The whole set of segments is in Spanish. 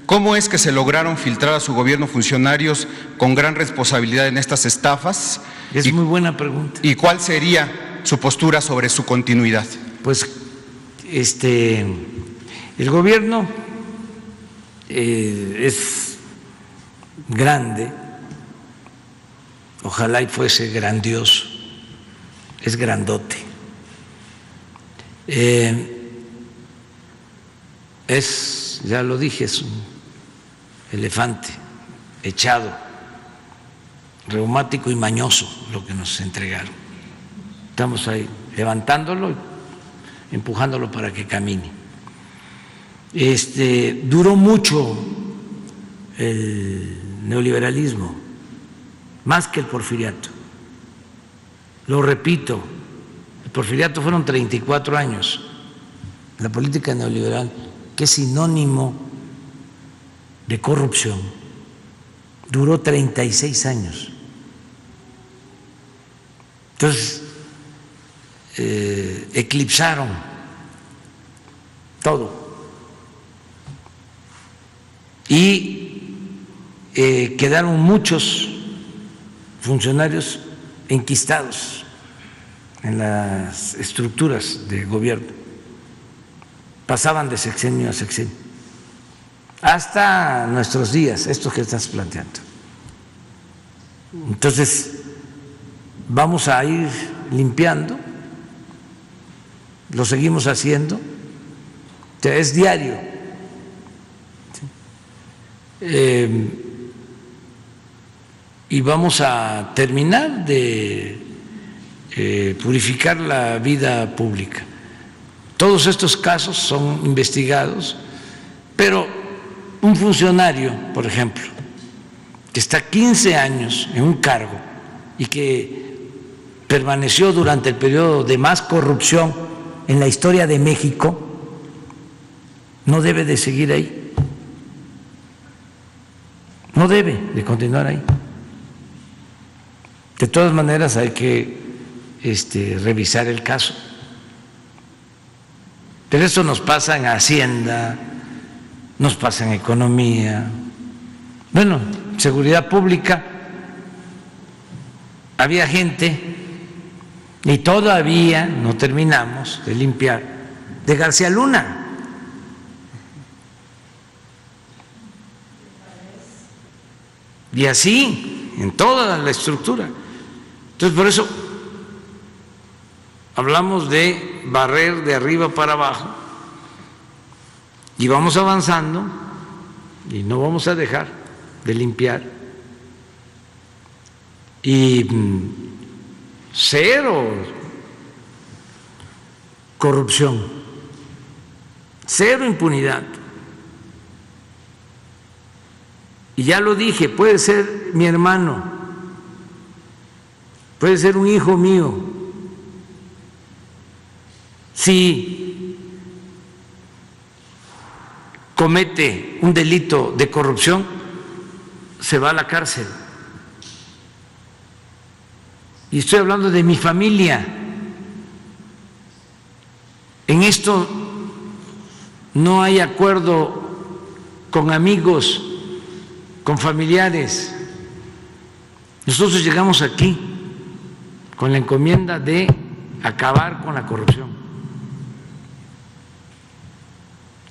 ¿Cómo es que se lograron filtrar a su gobierno funcionarios con gran responsabilidad en estas estafas? Es muy buena pregunta. ¿Y cuál sería su postura sobre su continuidad? Pues el gobierno es grande, ojalá y fuese grandioso, es grandote. Ya lo dije, es un elefante echado, reumático y mañoso lo que nos entregaron. Estamos ahí levantándolo, empujándolo para que camine. Duró mucho el neoliberalismo, más que el porfiriato. Lo repito, el porfiriato fueron 34 años. La política neoliberal, que es sinónimo de corrupción, duró 36 años. Entonces, eclipsaron todo y quedaron muchos funcionarios enquistados en las estructuras de gobierno, pasaban de sexenio a sexenio, hasta nuestros días, esto que estás planteando. Entonces, vamos a ir limpiando, lo seguimos haciendo, es diario. Y vamos a terminar de purificar la vida pública. Todos estos casos son investigados, pero un funcionario, por ejemplo, que está 15 años en un cargo y que permaneció durante el periodo de más corrupción en la historia de México, no debe de seguir ahí, no debe de continuar ahí. De todas maneras hay que revisar el caso. Pero eso nos pasa en Hacienda, nos pasa en Economía, bueno, Seguridad Pública. Había gente, y todavía no terminamos de limpiar, de García Luna. Y así, en toda la estructura. Entonces, por eso hablamos de barrer de arriba para abajo y vamos avanzando y no vamos a dejar de limpiar. Y cero corrupción, cero impunidad. Y ya lo dije, puede ser mi hermano, puede ser un hijo mío. Si comete un delito de corrupción, se va a la cárcel. Y estoy hablando de mi familia. En esto no hay acuerdo con amigos, con familiares. Nosotros llegamos aquí con la encomienda de acabar con la corrupción.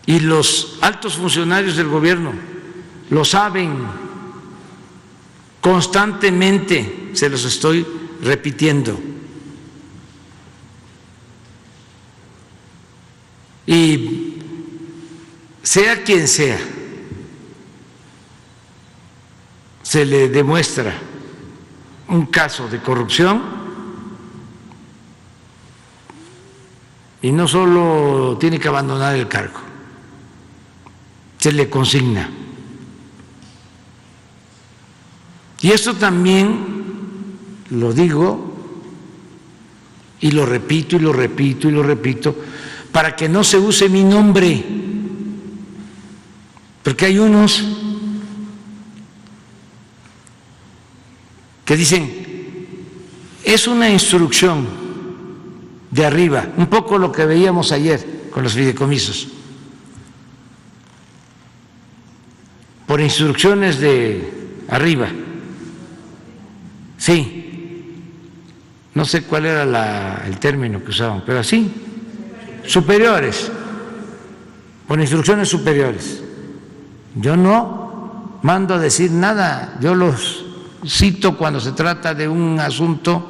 Y los altos funcionarios del gobierno lo saben, constantemente se los estoy repitiendo. Y sea quien sea, se le demuestra un caso de corrupción y no solo tiene que abandonar el cargo, se le consigna. Y esto también lo digo y lo repito y lo repito y lo repito para que no se use mi nombre, porque hay unos que dicen, es una instrucción de arriba, un poco lo que veíamos ayer con los fideicomisos. por instrucciones de arriba. Sí, no sé cuál era el término que usaban, pero así, superiores, por instrucciones superiores. Yo no mando a decir nada, yo los cito cuando se trata de un asunto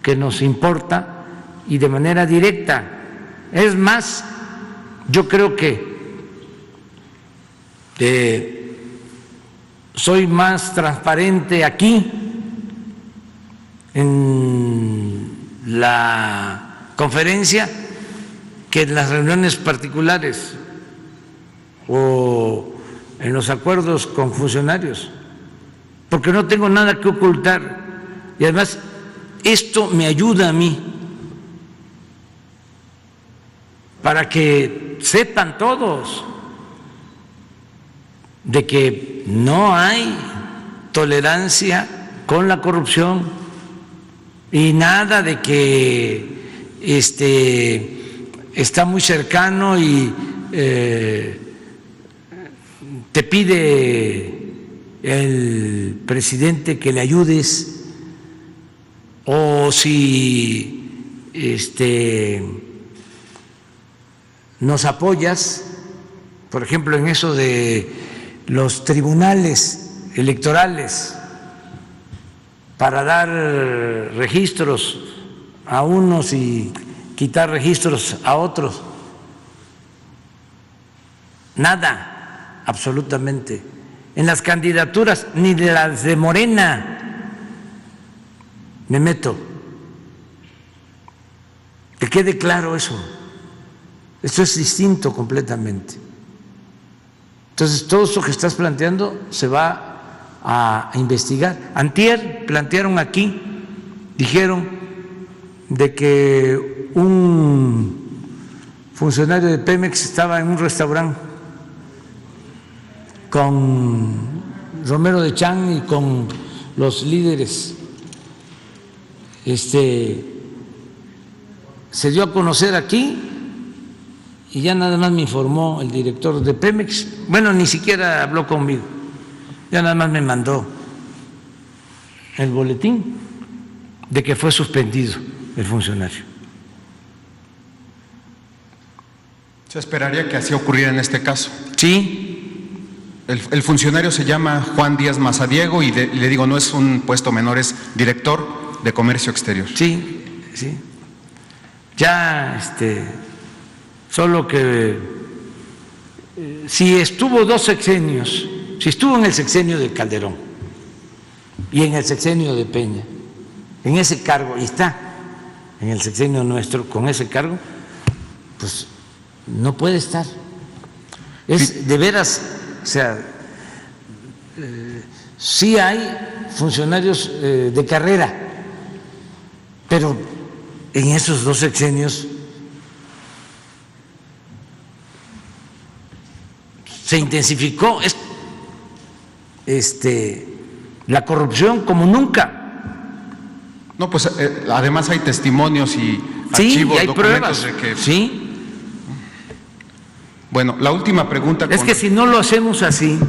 que nos importa y de manera directa. Es más, yo creo que soy más transparente aquí en la conferencia que en las reuniones particulares o en los acuerdos con funcionarios, porque no tengo nada que ocultar y además esto me ayuda a mí para que sepan todos de que no hay tolerancia con la corrupción y nada de que está muy cercano y te pide el presidente que le ayudes, o si nos apoyas, por ejemplo, en eso de los tribunales electorales para dar registros a unos y quitar registros a otros. Nada, absolutamente. En las candidaturas, ni de las de Morena me meto. Que quede claro eso. Esto es distinto completamente. Entonces, todo eso que estás planteando se va a investigar. Antier plantearon aquí, dijeron de que un funcionario de Pemex estaba en un restaurante con Romero de Champs y con los líderes. Se dio a conocer aquí y ya nada más me informó el director de Pemex. Bueno, ni siquiera habló conmigo, ya nada más me mandó el boletín de que fue suspendido el funcionario. ¿Se esperaría que así ocurriera en este caso? Sí. El funcionario se llama Juan Díaz Mazadiego y le digo, no es un puesto menor, es director de Comercio Exterior. Sí, sí. Ya, solo que si estuvo 2 sexenios, si estuvo en el sexenio de Calderón y en el sexenio de Peña, en ese cargo, y está en el sexenio nuestro con ese cargo, pues no puede estar. Es de veras, o sea, sí hay funcionarios de carrera, pero en esos 2 sexenios se intensificó la corrupción como nunca. No, pues además hay testimonios y Sí, archivos, y hay documentos pruebas. de que… Sí. Bueno, la última pregunta… Es que si no lo hacemos así,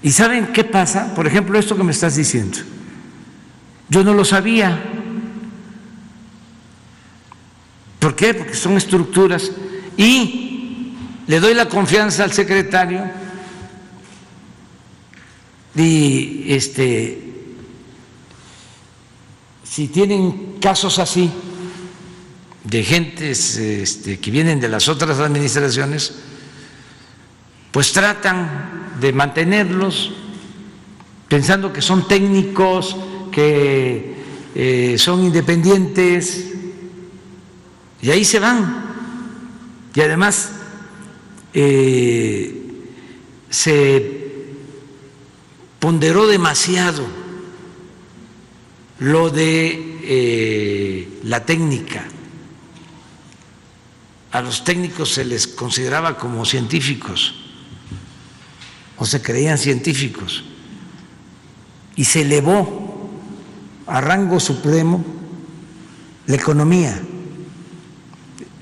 ¿y saben qué pasa? Por ejemplo, esto que me estás diciendo, yo no lo sabía. ¿Por qué? Porque son estructuras y le doy la confianza al secretario y si tienen casos así de gentes que vienen de las otras administraciones, pues tratan de mantenerlos pensando que son técnicos, que son independientes, y ahí se van. Y además se ponderó demasiado lo de la técnica. A los técnicos se les consideraba como científicos o se creían científicos y se elevó a rango supremo la economía.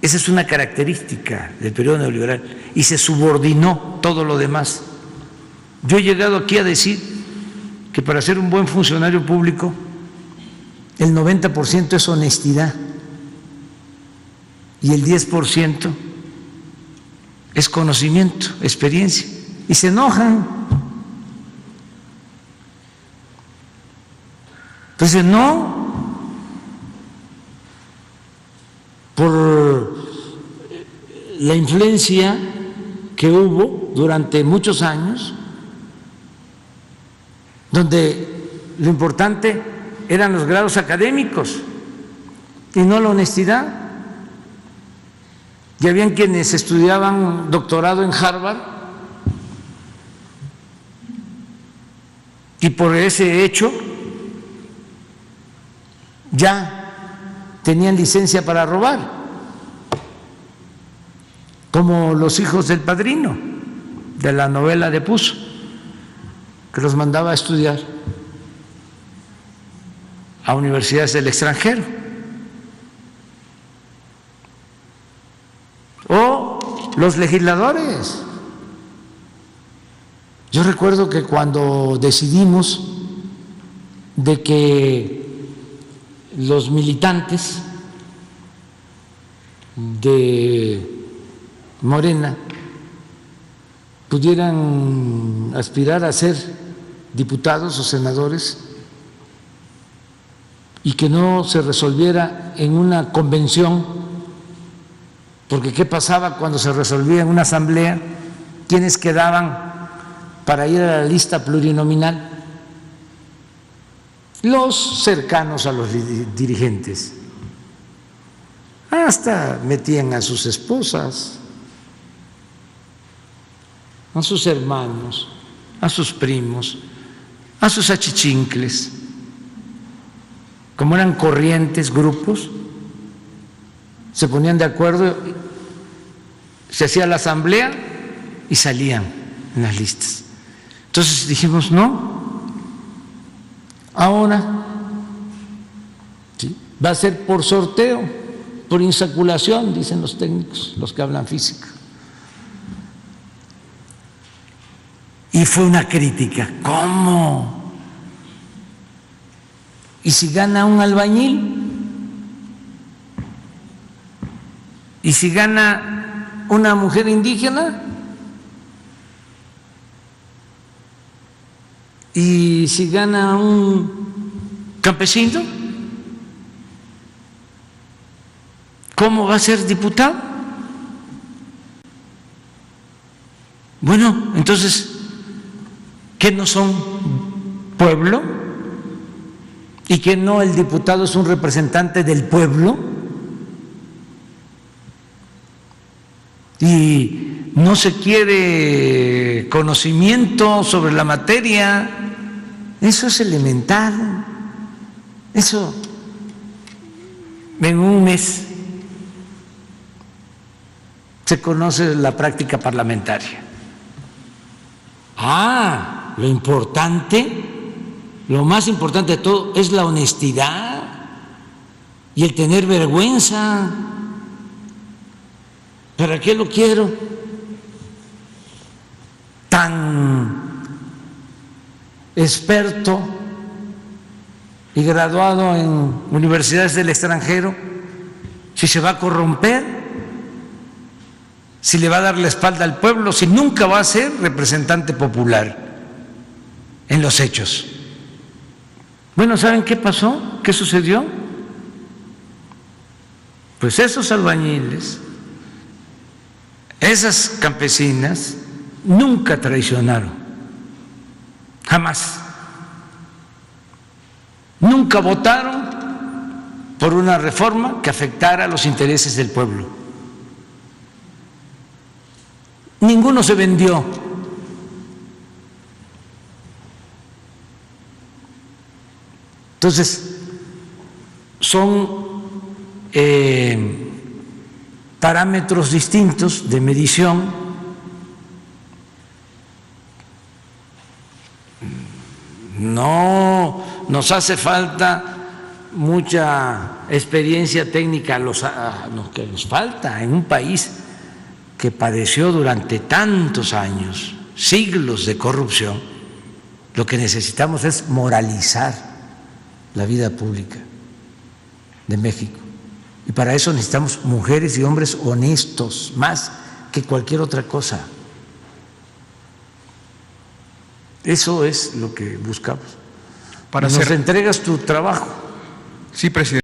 Esa es una característica del periodo neoliberal y se subordinó todo lo demás. Yo he llegado aquí a decir que para ser un buen funcionario público, el 90% es honestidad y el 10% es conocimiento, experiencia. Y se enojan. Entonces, no, por la influencia que hubo durante muchos años, donde lo importante eran los grados académicos y no la honestidad. Y habían quienes estudiaban doctorado en Harvard y por ese hecho ya tenían licencia para robar, como los hijos del Padrino, de la novela de Puzo, que los mandaba a estudiar a universidades del extranjero. O los legisladores. Yo recuerdo que cuando decidimos de que los militantes de Morena pudieran aspirar a ser diputados o senadores y que no se resolviera en una convención, porque ¿qué pasaba cuando se resolvía en una asamblea? ¿Quiénes quedaban para ir a la lista plurinominal? Los cercanos a los dirigentes. Hasta metían a sus esposas, a sus hermanos, a sus primos, a sus achichincles. Como eran corrientes, grupos, se ponían de acuerdo, se hacía la asamblea y salían en las listas. Entonces dijimos, no, ahora ¿sí? Va a ser por sorteo, por insaculación, dicen los técnicos, los que hablan física. Y fue una crítica, ¿cómo? ¿Y si gana un albañil? ¿Y si gana una mujer indígena? ¿Y si gana un campesino? ¿Cómo va a ser diputado? Bueno, entonces, ¿qué no son pueblo? ¿Y que no el diputado es un representante del pueblo? Y no se quiere conocimiento sobre la materia. Eso es elemental. Eso en un mes se conoce la práctica parlamentaria. Lo importante, lo más importante de todo es la honestidad y el tener vergüenza. ¿Para qué lo quiero tan experto y graduado en universidades del extranjero si se va a corromper, si le va a dar la espalda al pueblo, si nunca va a ser representante popular en los hechos? Bueno, ¿saben qué pasó? ¿Qué sucedió? Pues esos albañiles, esas campesinas nunca traicionaron, jamás. Nunca votaron por una reforma que afectara los intereses del pueblo. Ninguno se vendió. Entonces, son parámetros distintos de medición. No nos hace falta mucha experiencia técnica, lo que nos falta en un país que padeció durante tantos años siglos de corrupción, lo que necesitamos es moralizar la vida pública de México. Y para eso necesitamos mujeres y hombres honestos, más que cualquier otra cosa. Eso es lo que buscamos. Para Nos hacer... entregas tu trabajo. Sí, presidente.